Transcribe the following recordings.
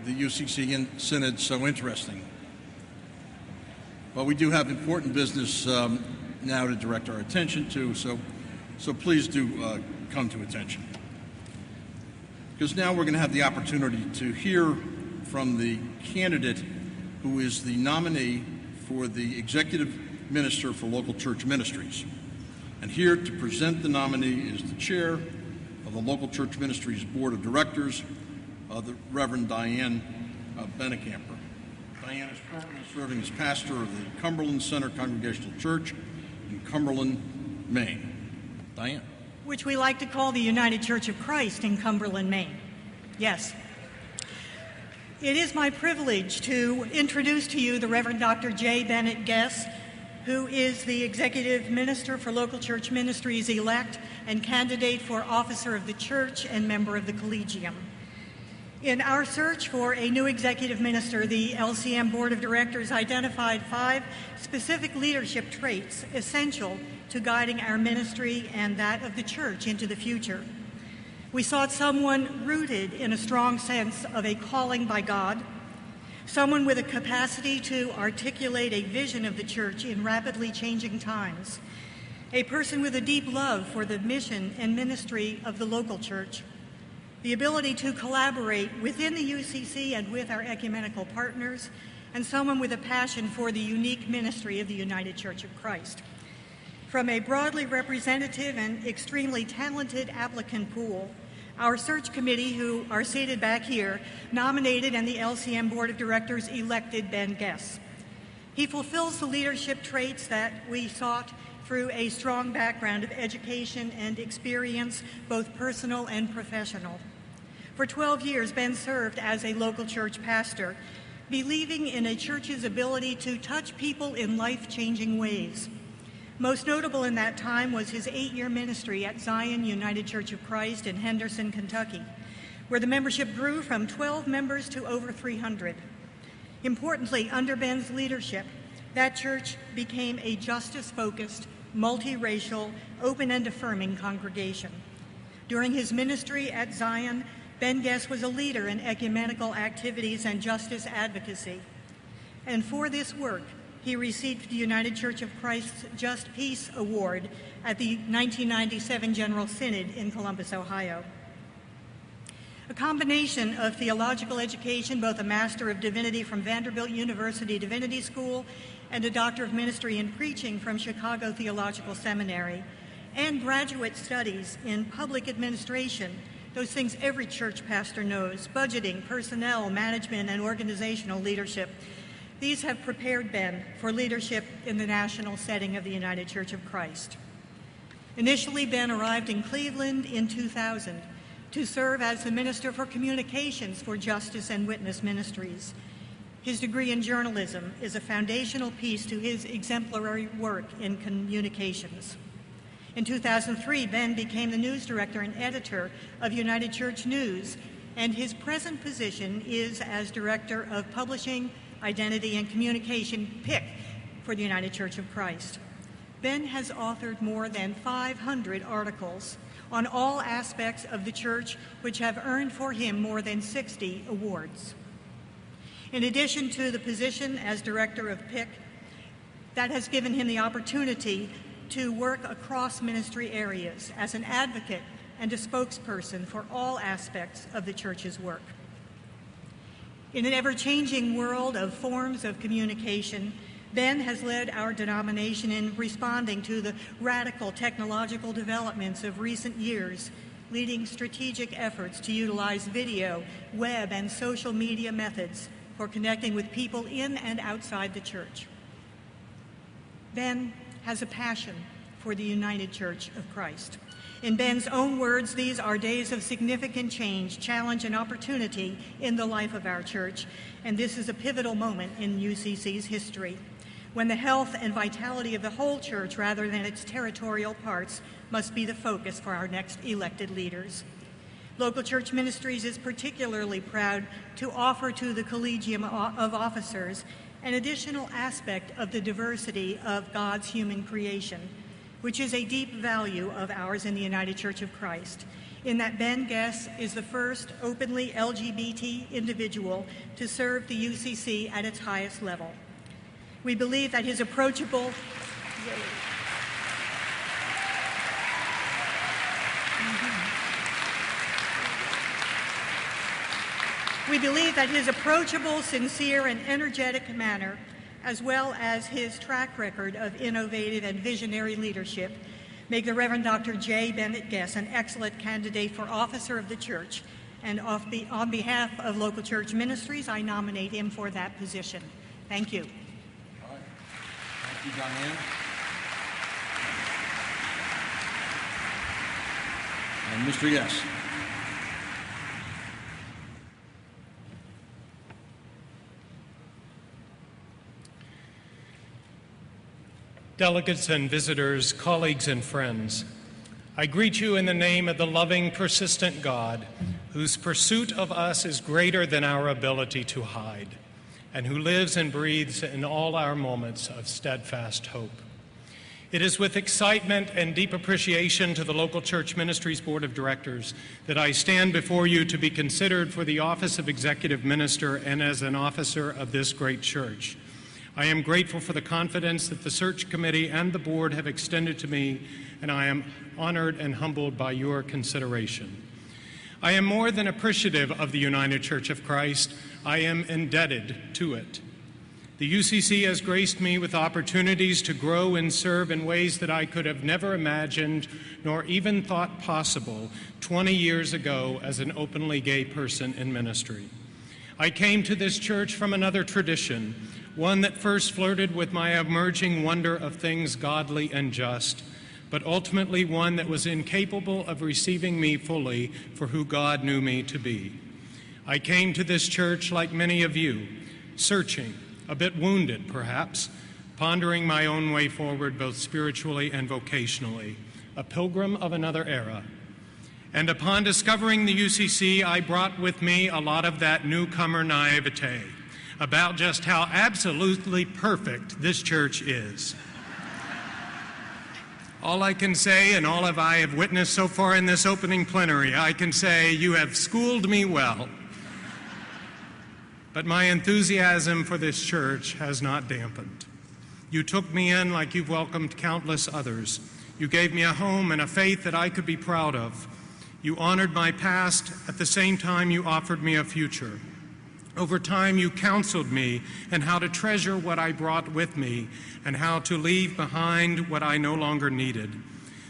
the UCC Synod so interesting. But we do have important business now to direct our attention to, so please do come to attention. Because now we're going to have the opportunity to hear from the candidate who is the nominee for the Executive Minister for Local Church Ministries. And here to present the nominee is the chair of the Local Church Ministries Board of Directors, the Reverend Diane Bennett Guess. Diane is currently serving as pastor of the Cumberland Center Congregational Church in Cumberland, Maine. Diane. Which we like to call the United Church of Christ in Cumberland, Maine. Yes. It is my privilege to introduce to you the Reverend Dr. J. Bennett Guess, who is the Executive Minister for Local Church Ministries elect and candidate for Officer of the Church and member of the Collegium. In our search for a new executive minister, the LCM Board of Directors identified 5 specific leadership traits essential to guiding our ministry and that of the church into the future. We sought someone rooted in a strong sense of a calling by God, someone with a capacity to articulate a vision of the church in rapidly changing times, a person with a deep love for the mission and ministry of the local church, the ability to collaborate within the UCC and with our ecumenical partners, and someone with a passion for the unique ministry of the United Church of Christ. From a broadly representative and extremely talented applicant pool, our search committee, who are seated back here, nominated and the LCM Board of Directors elected Ben Guess. He fulfills the leadership traits that we sought through a strong background of education and experience, both personal and professional. For 12 years, Ben served as a local church pastor, believing in a church's ability to touch people in life-changing ways. Most notable in that time was his 8-year ministry at Zion United Church of Christ in Henderson, Kentucky, where the membership grew from 12 members to over 300. Importantly, under Ben's leadership, that church became a justice-focused, multiracial, open and affirming congregation. During his ministry at Zion, Ben Guess was a leader in ecumenical activities and justice advocacy. And for this work, he received the United Church of Christ's Just Peace Award at the 1997 General Synod in Columbus, Ohio. A combination of theological education, both a Master of Divinity from Vanderbilt University Divinity School and a Doctor of Ministry in Preaching from Chicago Theological Seminary, and graduate studies in public administration, those things every church pastor knows, budgeting, personnel, management, and organizational leadership. These have prepared Ben for leadership in the national setting of the United Church of Christ. Initially, Ben arrived in Cleveland in 2000 to serve as the Minister for Communications for Justice and Witness Ministries. His degree in journalism is a foundational piece to his exemplary work in communications. In 2003, Ben became the news director and editor of United Church News, and his present position is as Director of Publishing, Identity, and Communication, PIC, for the United Church of Christ. Ben has authored more than 500 articles on all aspects of the church, which have earned for him more than 60 awards. In addition to the position as Director of PIC, that has given him the opportunity to work across ministry areas as an advocate and a spokesperson for all aspects of the church's work. In an ever-changing world of forms of communication, Ben has led our denomination in responding to the radical technological developments of recent years, leading strategic efforts to utilize video, web, and social media methods for connecting with people in and outside the church. Ben has a passion for the United Church of Christ. In Ben's own words, these are days of significant change, challenge, and opportunity in the life of our church, and this is a pivotal moment in UCC's history, when the health and vitality of the whole church, rather than its territorial parts, must be the focus for our next elected leaders. Local Church Ministries is particularly proud to offer to the Collegium of Officers an additional aspect of the diversity of God's human creation, which is a deep value of ours in the United Church of Christ. in that Ben Guess is the first openly LGBT individual to serve the UCC at its highest level. We believe that his approachable sincere, and energetic manner, as well as his track record of innovative and visionary leadership, make the Reverend Dr. J. Bennett Guess an excellent candidate for officer of the church. And on behalf of local church ministries, I nominate him for that position. Thank you. All right. Thank you, Diane. And Mr. Guess. Delegates and visitors, colleagues and friends, I greet you in the name of the loving, persistent God, whose pursuit of us is greater than our ability to hide, and who lives and breathes in all our moments of steadfast hope. It is with excitement and deep appreciation to the local church ministries board of directors that I stand before you to be considered for the office of executive minister and as an officer of this great church. I am grateful for the confidence that the search committee and the board have extended to me, and I am honored and humbled by your consideration. I am more than appreciative of the United Church of Christ. I am indebted to it. The UCC has graced me with opportunities to grow and serve in ways that I could have never imagined nor even thought possible 20 years ago as an openly gay person in ministry. I came to this church from another tradition, one that first flirted with my emerging wonder of things godly and just, but ultimately one that was incapable of receiving me fully for who God knew me to be. I came to this church like many of you, searching, a bit wounded perhaps, pondering my own way forward both spiritually and vocationally, a pilgrim of another era. And upon discovering the UCC, I brought with me a lot of that newcomer naivete about just how absolutely perfect this church is. All I can say, and all of I have witnessed so far in this opening plenary, I can say, you have schooled me well. But my enthusiasm for this church has not dampened. You took me in like you've welcomed countless others. You gave me a home and a faith that I could be proud of. You honored my past, at the same time you offered me a future. Over time, you counseled me in how to treasure what I brought with me and how to leave behind what I no longer needed.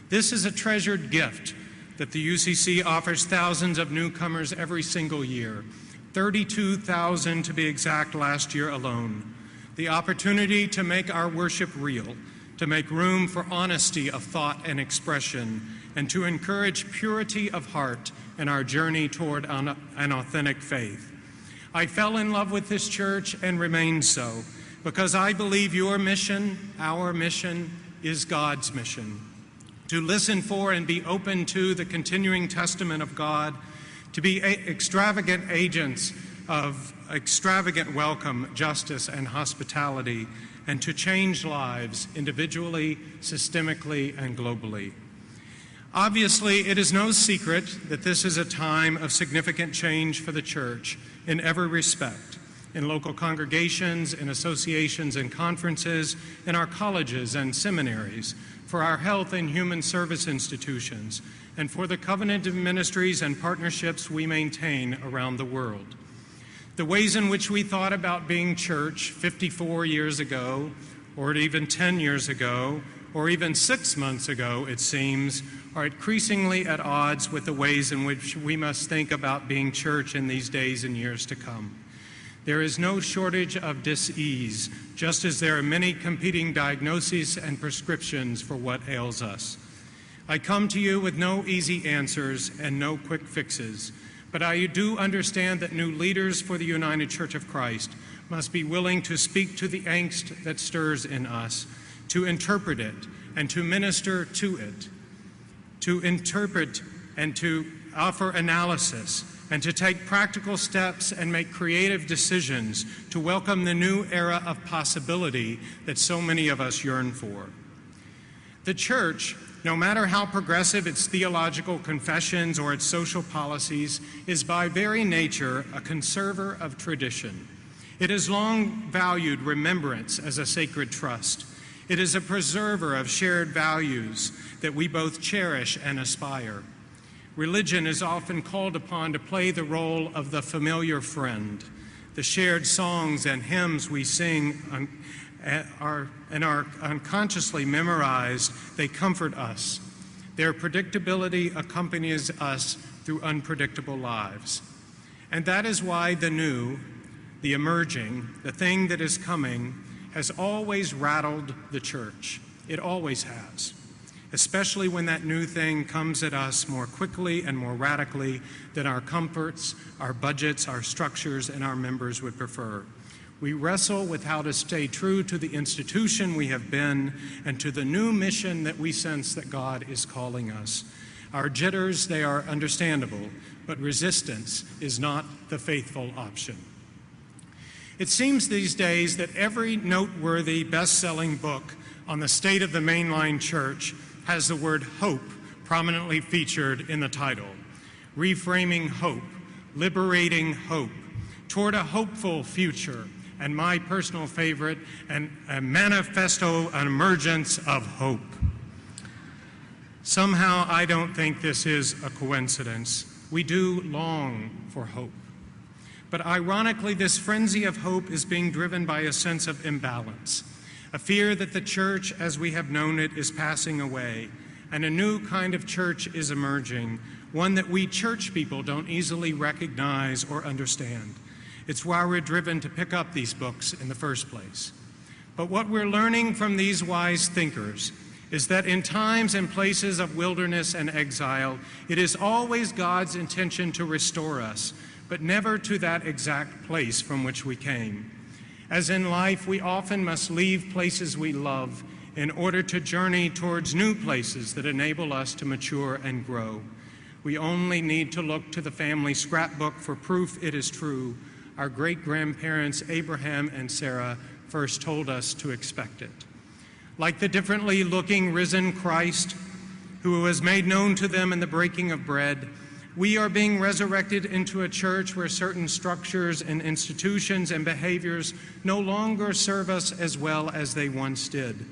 This is a treasured gift that the UCC offers thousands of newcomers every single year, 32,000 to be exact last year alone. The opportunity to make our worship real, to make room for honesty of thought and expression, and to encourage purity of heart in our journey toward an authentic faith. I fell in love with this church and remain so, because I believe your mission, our mission, is God's mission. To listen for and be open to the continuing testament of God, to be extravagant agents of extravagant welcome, justice, and hospitality, and to change lives individually, systemically, and globally. Obviously, it is no secret that this is a time of significant change for the church in every respect, in local congregations, in associations and conferences, in our colleges and seminaries, for our health and human service institutions, and for the covenant of ministries and partnerships we maintain around the world. The ways in which we thought about being church 54 years ago, or even 10 years ago, or even 6 months ago, it seems, are increasingly at odds with the ways in which we must think about being church in these days and years to come. There is no shortage of dis-ease, just as there are many competing diagnoses and prescriptions for what ails us. I come to you with no easy answers and no quick fixes, but I do understand that new leaders for the United Church of Christ must be willing to speak to the angst that stirs in us, to interpret it and to minister to it, to interpret and to offer analysis, and to take practical steps and make creative decisions to welcome the new era of possibility that so many of us yearn for. The church no matter how progressive its theological confessions or its social policies, is by very nature a conserver of tradition. It has long valued remembrance as a sacred trust. It is a preserver of shared values that we both cherish and aspire. Religion is often called upon to play the role of the familiar friend. The shared songs and hymns we sing are unconsciously memorized. They comfort us. Their predictability accompanies us through unpredictable lives. And that is why the new, the emerging, the thing that is coming, has always rattled the church. It always has, especially when that new thing comes at us more quickly and more radically than our comforts, our budgets, our structures, and our members would prefer. We wrestle with how to stay true to the institution we have been and to the new mission that we sense that God is calling us. Our jitters, they are understandable, but resistance is not the faithful option. It seems these days that every noteworthy best-selling book on the state of the mainline church has the word hope prominently featured in the title. Reframing hope, liberating hope, toward a hopeful future, and my personal favorite, a manifesto, an emergence of hope. Somehow I don't think this is a coincidence. We do long for hope. But ironically, this frenzy of hope is being driven by a sense of imbalance, a fear that the church as we have known it is passing away, and a new kind of church is emerging, one that we church people don't easily recognize or understand. It's why we're driven to pick up these books in the first place. But what we're learning from these wise thinkers is that in times and places of wilderness and exile, it is always God's intention to restore us, but never to that exact place from which we came. As in life, we often must leave places we love in order to journey towards new places that enable us to mature and grow. We only need to look to the family scrapbook for proof it is true. Our great-grandparents Abraham and Sarah first told us to expect it. Like the differently looking risen Christ, who was made known to them in the breaking of bread, we are being resurrected into a church where certain structures and institutions and behaviors no longer serve us as well as they once did.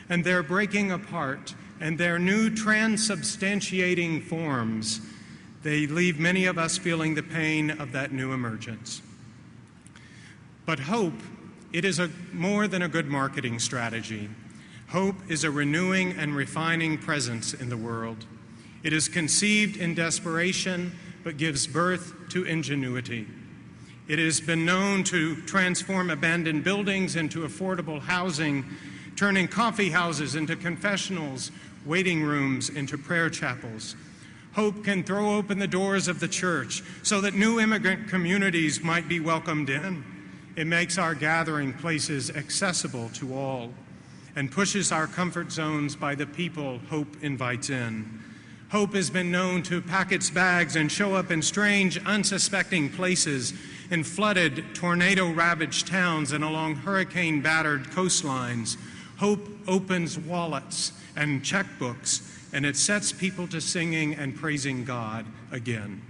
And they're breaking apart, and their new transubstantiating forms, they leave many of us feeling the pain of that new emergence. But hope, it is more than a good marketing strategy. Hope is a renewing and refining presence in the world. It is conceived in desperation, but gives birth to ingenuity. It has been known to transform abandoned buildings into affordable housing, turning coffee houses into confessionals, waiting rooms into prayer chapels. Hope can throw open the doors of the church so that new immigrant communities might be welcomed in. It makes our gathering places accessible to all and pushes our comfort zones by the people hope invites in. Hope has been known to pack its bags and show up in strange, unsuspecting places, in flooded, tornado-ravaged towns and along hurricane-battered coastlines. Hope opens wallets and checkbooks, and it sets people to singing and praising God again.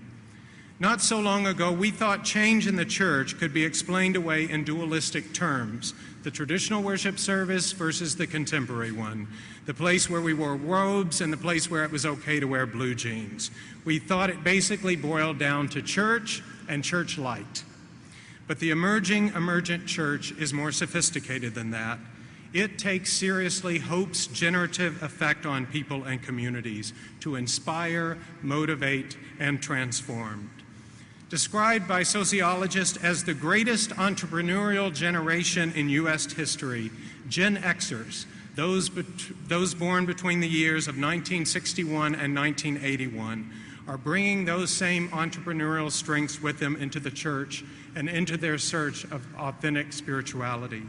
Not so long ago, we thought change in the church could be explained away in dualistic terms: the traditional worship service versus the contemporary one, the place where we wore robes and the place where it was okay to wear blue jeans. We thought it basically boiled down to church and church light. But the emergent church is more sophisticated than that. It takes seriously hope's generative effect on people and communities to inspire, motivate, and transform. Described by sociologists as the greatest entrepreneurial generation in U.S. history, Gen Xers, those born between the years of 1961 and 1981, are bringing those same entrepreneurial strengths with them into the church and into their search of authentic spirituality.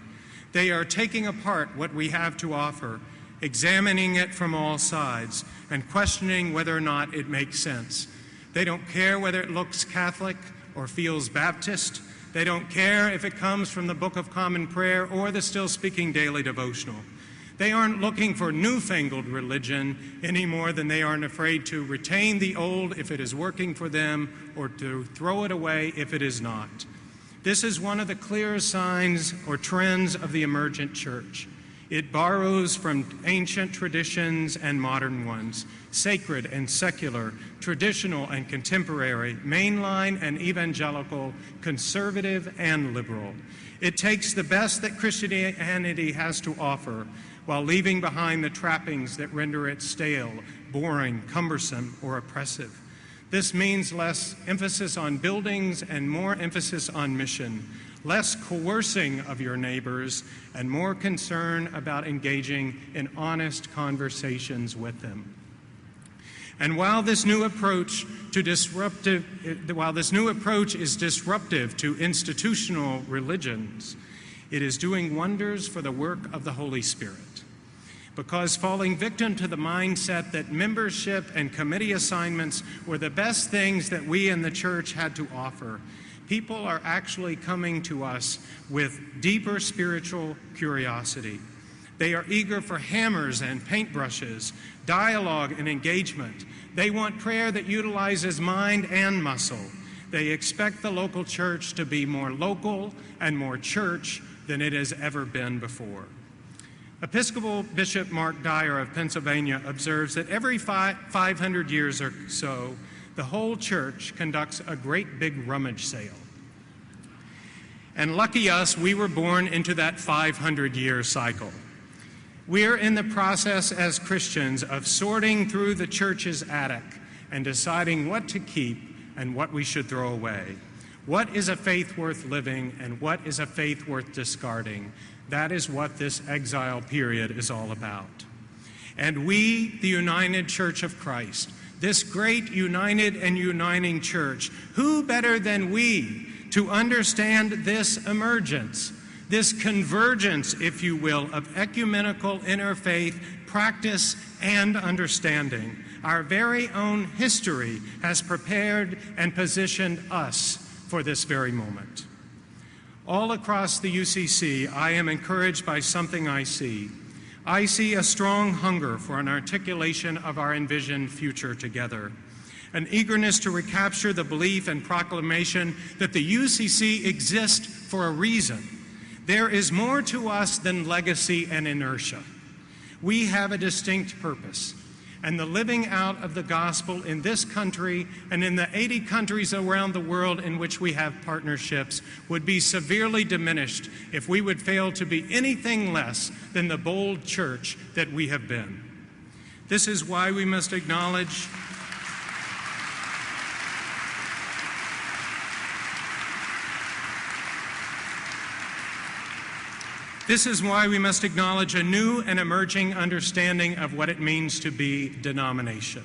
They are taking apart what we have to offer, examining it from all sides, and questioning whether or not it makes sense. They don't care whether it looks Catholic or feels Baptist. They don't care if it comes from the Book of Common Prayer or the Still Speaking Daily Devotional. They aren't looking for newfangled religion any more than they aren't afraid to retain the old if it is working for them or to throw it away if it is not. This is one of the clear signs or trends of the emergent church. It borrows from ancient traditions and modern ones, sacred and secular, traditional and contemporary, mainline and evangelical, conservative and liberal. It takes the best that Christianity has to offer while leaving behind the trappings that render it stale, boring, cumbersome, or oppressive. This means less emphasis on buildings and more emphasis on mission, less coercing of your neighbors, and more concern about engaging in honest conversations with them. And while this new approach is disruptive to institutional religions, it is doing wonders for the work of the Holy Spirit. Because falling victim to the mindset that membership and committee assignments were the best things that we in the church had to offer, people are actually coming to us with deeper spiritual curiosity. They are eager for hammers and paintbrushes, dialogue and engagement. They want prayer that utilizes mind and muscle. They expect the local church to be more local and more church than it has ever been before. Episcopal Bishop Mark Dyer of Pennsylvania observes that every 500 years or so, the whole church conducts a great big rummage sale. And lucky us, we were born into that 500-year cycle. We're in the process as Christians of sorting through the church's attic and deciding what to keep and what we should throw away. What is a faith worth living and what is a faith worth discarding? That is what this exile period is all about. And we, the United Church of Christ, this great united and uniting church, who better than we to understand this emergence, this convergence, if you will, of ecumenical interfaith practice and understanding. Our very own history has prepared and positioned us for this very moment. All across the UCC, I am encouraged by something I see. I see a strong hunger for an articulation of our envisioned future together, an eagerness to recapture the belief and proclamation that the UCC exists for a reason. There is more to us than legacy and inertia. We have a distinct purpose, and the living out of the gospel in this country and in the 80 countries around the world in which we have partnerships would be severely diminished if we would fail to be anything less than the bold church that we have been. This is why we must acknowledge a new and emerging understanding of what it means to be denomination.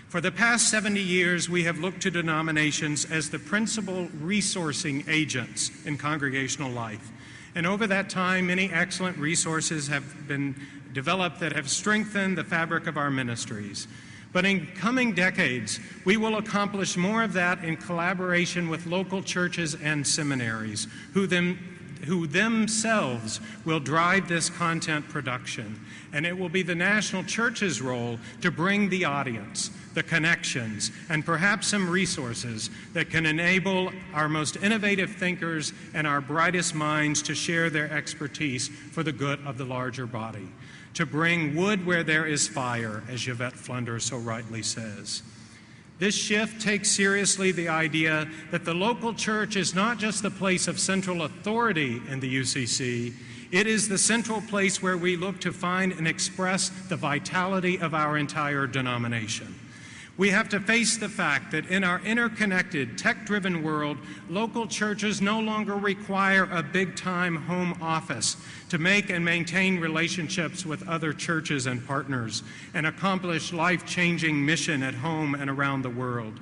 For the past 70 years, we have looked to denominations as the principal resourcing agents in congregational life. And over that time, many excellent resources have been developed that have strengthened the fabric of our ministries. But in coming decades, we will accomplish more of that in collaboration with local churches and seminaries, who themselves will drive this content production. And it will be the national church's role to bring the audience, the connections, and perhaps some resources that can enable our most innovative thinkers and our brightest minds to share their expertise for the good of the larger body, to bring wood where there is fire, as Yvette Flunder so rightly says. This shift takes seriously the idea that the local church is not just the place of central authority in the UCC, it is the central place where we look to find and express the vitality of our entire denomination. We have to face the fact that in our interconnected, tech-driven world, local churches no longer require a big-time home office to make and maintain relationships with other churches and partners and accomplish life-changing mission at home and around the world.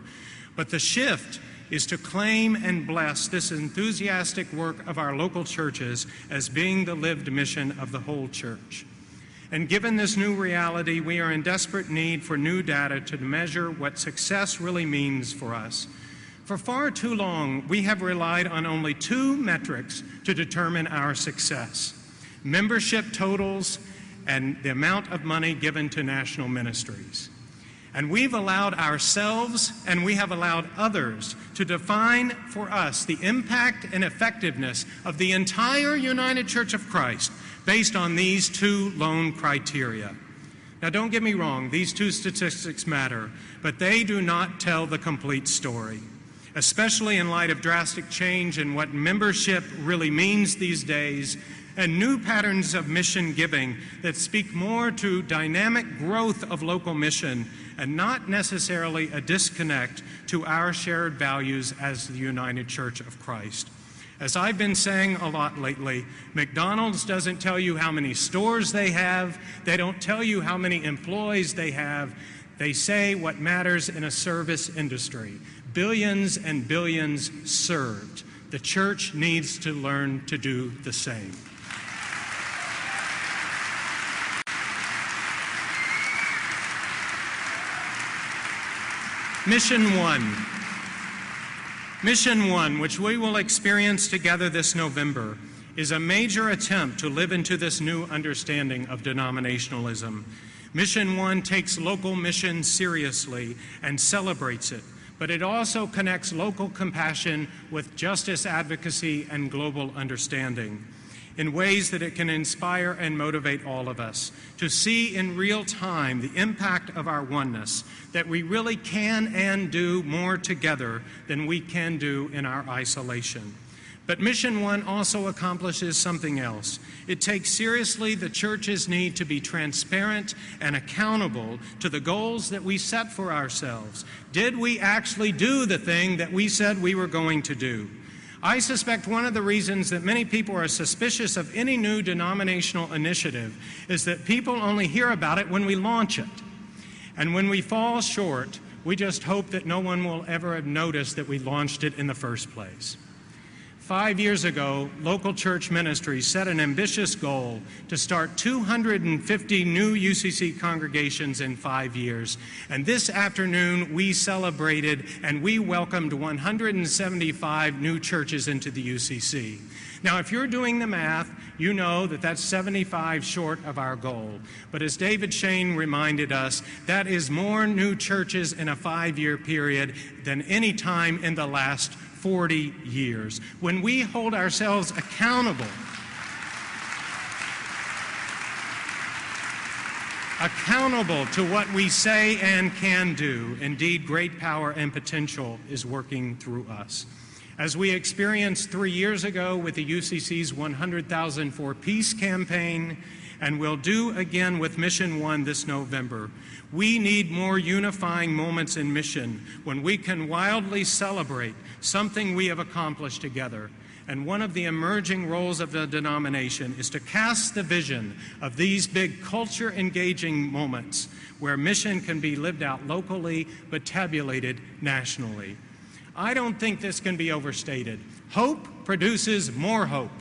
But the shift is to claim and bless this enthusiastic work of our local churches as being the lived mission of the whole church. And given this new reality, we are in desperate need for new data to measure what success really means for us. For far too long, we have relied on only two metrics to determine our success: membership totals and the amount of money given to national ministries. And we've allowed ourselves and we have allowed others to define for us the impact and effectiveness of the entire United Church of Christ based on these two lone criteria. Now, don't get me wrong, these two statistics matter, but they do not tell the complete story, especially in light of drastic change in what membership really means these days and new patterns of mission giving that speak more to dynamic growth of local mission and not necessarily a disconnect to our shared values as the United Church of Christ. As I've been saying a lot lately, McDonald's doesn't tell you how many stores they have. They don't tell you how many employees they have. They say what matters in a service industry. Billions and billions served. The church needs to learn to do the same. Mission One. Mission One, which we will experience together this November, is a major attempt to live into this new understanding of denominationalism. Mission One takes local mission seriously and celebrates it, but it also connects local compassion with justice advocacy and global understanding in ways that it can inspire and motivate all of us to see in real time the impact of our oneness, that we really can and do more together than we can do in our isolation. But Mission One also accomplishes something else. It takes seriously the church's need to be transparent and accountable to the goals that we set for ourselves. Did we actually do the thing that we said we were going to do? I suspect one of the reasons that many people are suspicious of any new denominational initiative is that people only hear about it when we launch it. And when we fall short, we just hope that no one will ever have noticed that we launched it in the first place. 5 years ago, local church ministries set an ambitious goal to start 250 new UCC congregations in 5 years. And this afternoon, we celebrated and we welcomed 175 new churches into the UCC. Now, if you're doing the math, you know that that's 75 short of our goal. But as David Shane reminded us, that is more new churches in a 5-year period than any time in the last 40 years. When we hold ourselves accountable to what we say and can do, indeed great power and potential is working through us. As we experienced 3 years ago with the UCC's 100,000 for Peace campaign, and will do again with Mission One this November, we need more unifying moments in mission when we can wildly celebrate something we have accomplished together. And one of the emerging roles of the denomination is to cast the vision of these big culture-engaging moments where mission can be lived out locally but tabulated nationally. I don't think this can be overstated. Hope produces more hope.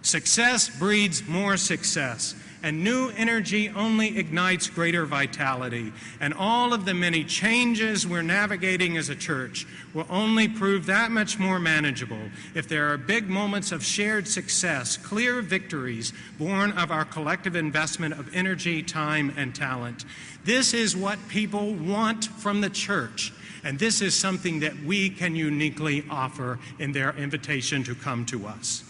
Success breeds more success, and new energy only ignites greater vitality. And all of the many changes we're navigating as a church will only prove that much more manageable if there are big moments of shared success, clear victories born of our collective investment of energy, time, and talent. This is what people want from the church, and this is something that we can uniquely offer in their invitation to come to us.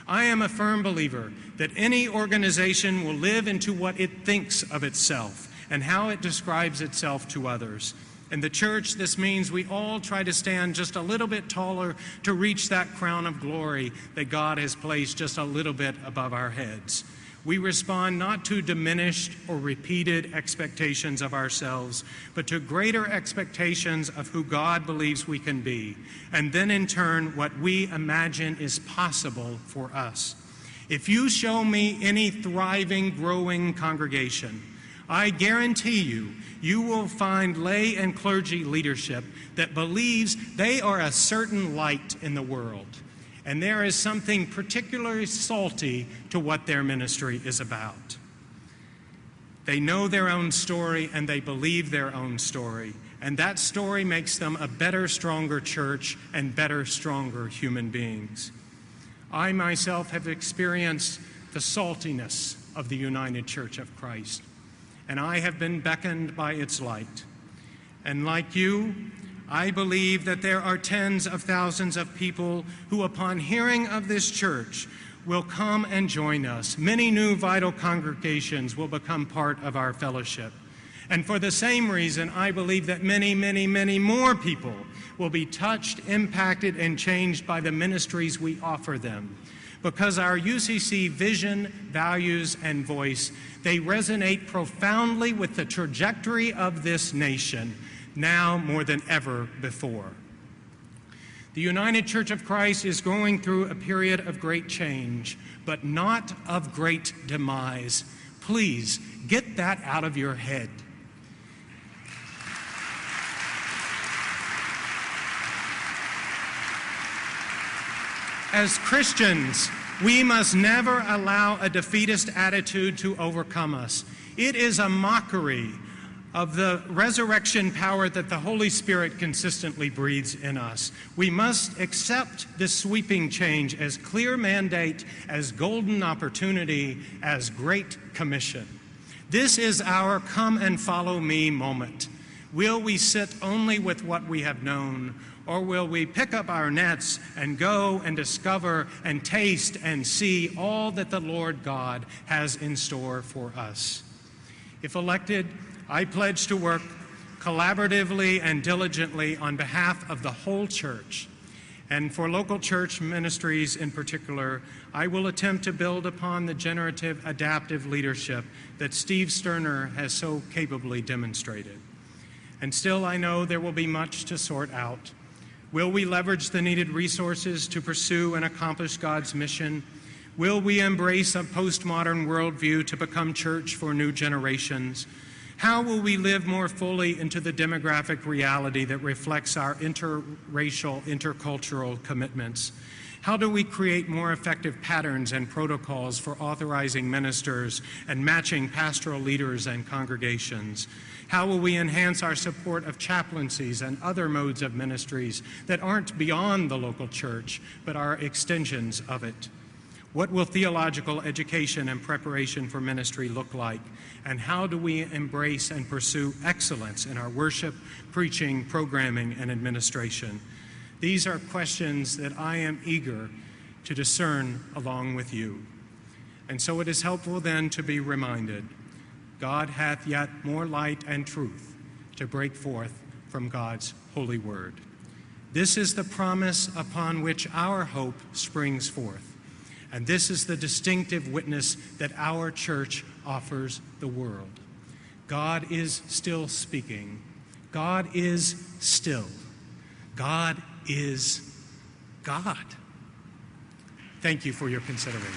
I am a firm believer that any organization will live into what it thinks of itself and how it describes itself to others. In the church, this means we all try to stand just a little bit taller to reach that crown of glory that God has placed just a little bit above our heads. We respond not to diminished or repeated expectations of ourselves, but to greater expectations of who God believes we can be, and then in turn what we imagine is possible for us. If you show me any thriving, growing congregation, I guarantee you will find lay and clergy leadership that believes they are a certain light in the world. And there is something particularly salty to what their ministry is about. They know their own story and they believe their own story. And that story makes them a better, stronger church and better, stronger human beings. I myself have experienced the saltiness of the United Church of Christ, and I have been beckoned by its light. And like you, I believe that there are tens of thousands of people who, upon hearing of this church, will come and join us. Many new vital congregations will become part of our fellowship. And for the same reason, I believe that many, many, many more people will be touched, impacted, and changed by the ministries we offer them. Because our UCC vision, values, and voice, they resonate profoundly with the trajectory of this nation, now more than ever before. The United Church of Christ is going through a period of great change, but not of great demise. Please, get that out of your head. As Christians, we must never allow a defeatist attitude to overcome us. It is a mockery of the resurrection power that the Holy Spirit consistently breathes in us. We must accept this sweeping change as clear mandate, as golden opportunity, as great commission. This is our come and follow me moment. Will we sit only with what we have known, or will we pick up our nets and go and discover and taste and see all that the Lord God has in store for us? If elected, I pledge to work collaboratively and diligently on behalf of the whole church. And for local church ministries in particular, I will attempt to build upon the generative, adaptive leadership that Steve Sterner has so capably demonstrated. And still, I know there will be much to sort out. Will we leverage the needed resources to pursue and accomplish God's mission? Will we embrace a postmodern worldview to become church for new generations? How will we live more fully into the demographic reality that reflects our interracial, intercultural commitments? How do we create more effective patterns and protocols for authorizing ministers and matching pastoral leaders and congregations? How will we enhance our support of chaplaincies and other modes of ministries that aren't beyond the local church, but are extensions of it? What will theological education and preparation for ministry look like? And how do we embrace and pursue excellence in our worship, preaching, programming, and administration? These are questions that I am eager to discern along with you. And so it is helpful then to be reminded, God hath yet more light and truth to break forth from God's holy word. This is the promise upon which our hope springs forth. And this is the distinctive witness that our church offers the world. God is still speaking. God is still. God is God. Thank you for your consideration.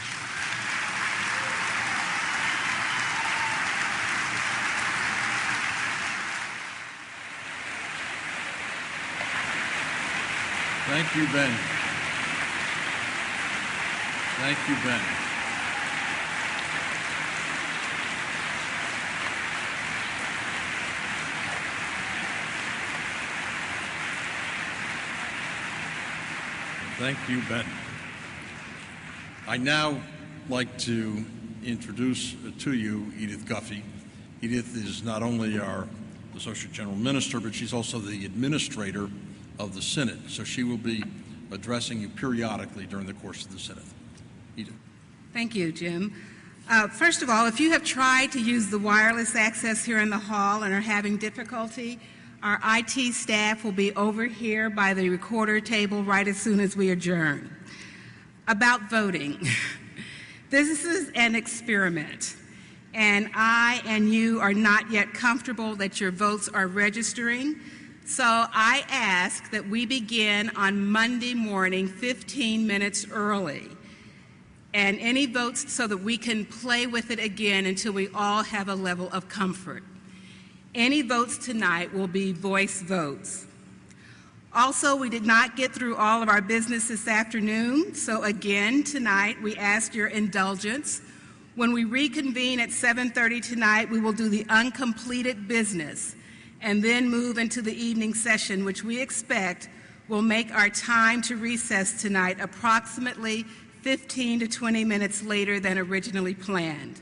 Thank you, Ben. Thank you, Ben. Thank you, Ben. I now like to introduce to you Edith Guffey. Edith is not only our Associate General Minister, but she's also the administrator of the Synod. So she will be addressing you periodically during the course of the Synod. Edith. Thank you, Jim. First of all, if you have tried to use the wireless access here in the hall and are having difficulty, our IT staff will be over here by the recorder table right as soon as we adjourn. About voting. This is an experiment, and I and you are not yet comfortable that your votes are registering. So I ask that we begin on Monday morning 15 minutes early, and any votes so that we can play with it again until we all have a level of comfort. Any votes tonight will be voice votes. Also, we did not get through all of our business this afternoon, so again tonight we ask your indulgence. When we reconvene at 7:30 tonight, we will do the uncompleted business and then move into the evening session, which we expect will make our time to recess tonight approximately 15 to 20 minutes later than originally planned.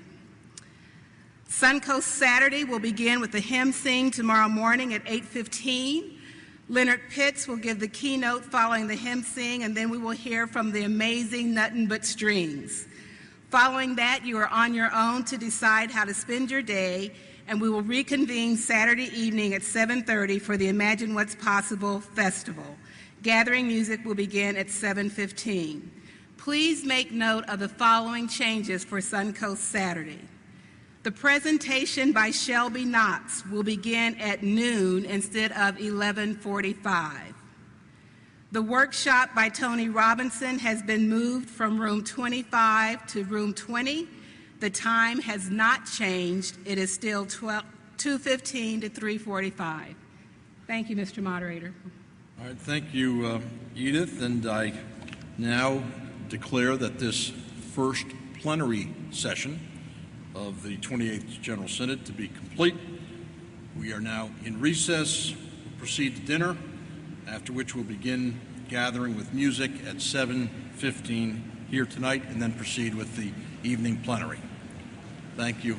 Suncoast Saturday will begin with the hymn sing tomorrow morning at 8:15. Leonard Pitts will give the keynote following the hymn sing, and then we will hear from the amazing Nuttin' But Strings. Following that, you are on your own to decide how to spend your day, and we will reconvene Saturday evening at 7:30 for the Imagine What's Possible Festival. Gathering music will begin at 7:15. Please make note of the following changes for Suncoast Saturday. The presentation by Shelby Knox will begin at noon instead of 11:45. The workshop by Tony Robinson has been moved from room 25 to room 20. The time has not changed. It is still 2:15 to 3:45. Thank you, Mr. Moderator. All right, thank you, Edith, and I now declare that this first plenary session of the 28th General Synod to be complete. We are now in recess. We'll proceed to dinner, after which we'll begin gathering with music at 7:15 here tonight, and then proceed with the evening plenary. Thank you.